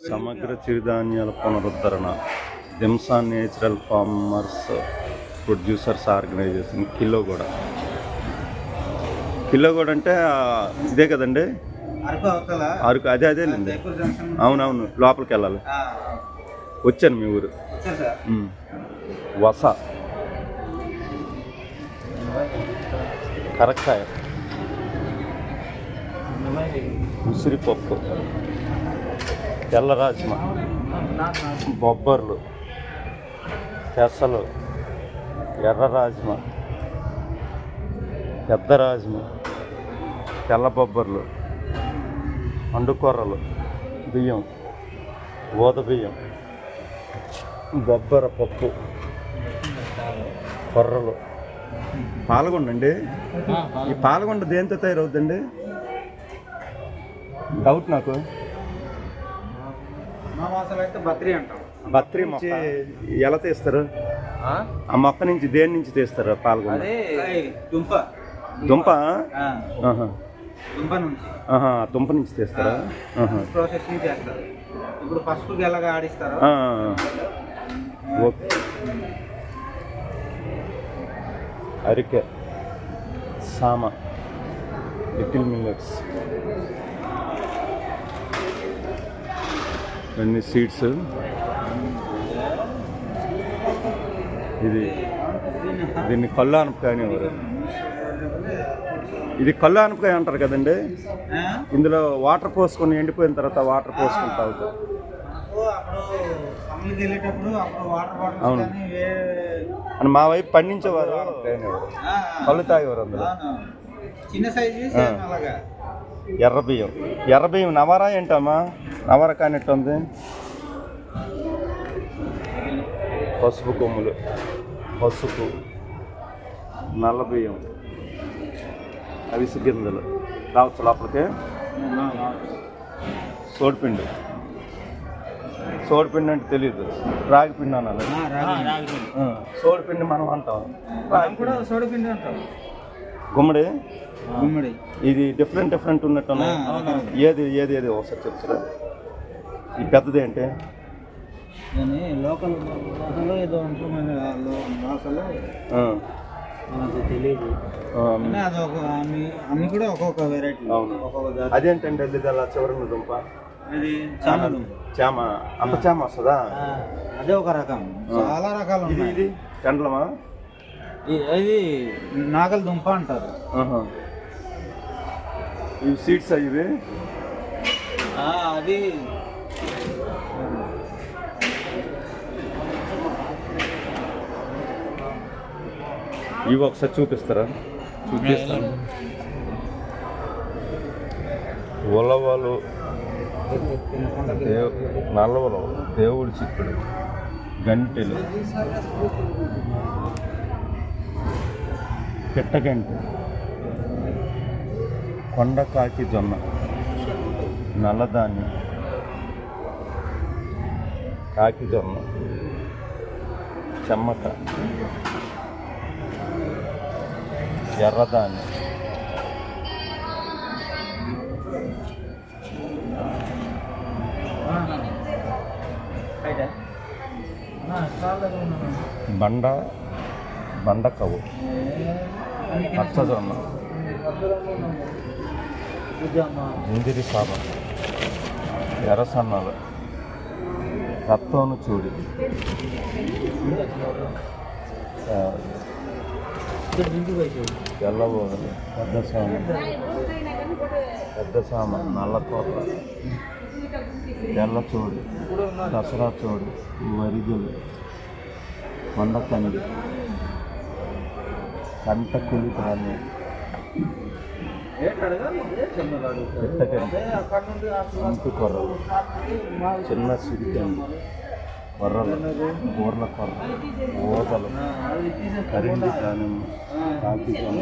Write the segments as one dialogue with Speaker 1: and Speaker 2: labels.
Speaker 1: సమగ్ర చిరుధాన్యాల పునరుద్ధరణ దింసా natural farmers producers organization Kiloguda అంటే ఇదే కదండి, అరకు. అదేలేండి, అవునవును, లోపలికి వెళ్ళాలి. వచ్చాను మీ ఊరు. వస, కరక్కాయ, ఉసిరిపప్పు, తెల్ల రాజ్మా, బొబ్బర్లు, పెసలు, ఎర్ర రాజ్మా, పెద్ద రాజ్మా, తెల్ల బొబ్బర్లు, అండుకొర్రలు, బియ్యం, ఊద బియ్యం, బొబ్బర పప్పు, కొర్రలు, పాలగొండ అండి. ఈ పాలగొండ దేంతో తయారవుద్దండి? డౌట్ నాకు. బత్రీ మొక్క ఎలా తీస్తారు? ఆ మొక్క నుంచి దేని నుంచి తీస్తారు పాలగొండ? దుంప దుంప నుంచి తీస్తారా?
Speaker 2: ప్రాసెసింగ్ చేస్తారు. ఇప్పుడు పసుపు ఎలాగా ఆడిస్తారు.
Speaker 1: ఓకే. అరికె, సామ, లిటిల్ మిల్లెట్స్, అన్ని సీడ్స్. దీన్ని కళ్ళు ఆనపకాయ అనేవారు. ఇది కళ్ళు ఆనపకాయ అంటారు కదండి. ఇందులో వాటర్ పోసుకొని ఎండిపోయిన తర్వాత వాటర్ పోసుకొని తాగుతారు. అవును, అని మా వైపు పండించేవారు, కళ్ళు తాగేవారు. అందులో
Speaker 2: చిన్న సైజు
Speaker 1: ఎర్ర బియ్యం నవరా ఏంటమ్మా? నవర కానట్టు ఉంది. పసుపు కొమ్ములు, పసుపు, నల్ల బియ్యం, అవిసి గింజలు రావచ్చు లోపలికి. సోడిపిండి అంటే తెలియదు, రాగి పిండి అనాలి. సోడిపిండి మనం అంటాం,
Speaker 2: సోడిపిండి అంటాం.
Speaker 1: గుమ్మడి ఇది డిఫరెంట్ ఉన్నట్టు. ఏది ఒకసారి చెప్తారా? ఈ పెద్దది ఏంటి?
Speaker 2: లోకల్ ఏదో తెలియదు. అన్ని కూడా ఒక్కొక్క వెరైటీ.
Speaker 1: అదేంటండి అది అలా చివరి దుంప?
Speaker 2: అది
Speaker 1: చామ. అంత చామ వస్తుందా?
Speaker 2: అదే ఒక రకం, చాలా రకాలు.
Speaker 1: ఇది కండ్లమా?
Speaker 2: ఇది నాగల దుంప అంటారు.
Speaker 1: ఇవి సీడ్స్ ఇవి.
Speaker 2: అది
Speaker 1: ఇవి ఒకసారి చూపిస్తారా? చూపిస్తాను. ఉలవలు, నల్ల ఉలవలు, దేవుడి చిక్కుడు, గంటెలు, పిట్టగంటి, కొండకాకి జొన్న, నల్లధాన్యం, కాకి జొన్న, చెమ్మక, ఎర్రధాన్యం, బండకవు, పచ్చజొన్న, ఇందిరి సాబ, ఎర్రసన్నాలు, రత్తోను చూడి, తెల్లబోదలు, పెద్ద సామ, నల్లతోట, తెల్లచోడు, దసరా చోడు, వరిగలు, కొండకండి, కంటకులి ధాన్యం, పెట్టకండి, ఇంటి కొర్రలు, చిన్న సిరికండి, కొర్రలు, బోర్ల కొర్ర, ఓదలు, కరిండి ధాన్యం, కాకి జొన్న,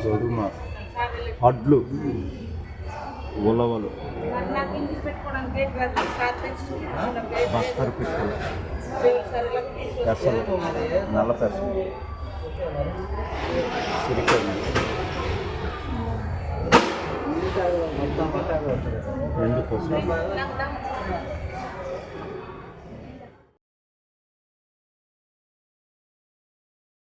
Speaker 1: జొరుమ, వడ్లు, ఉలవలు, బస్తరు పిక్కలు, పెసలు, నల్ల పెసలు, సిరికండి,
Speaker 2: మొత్తం
Speaker 1: ఎండు పోసుకొని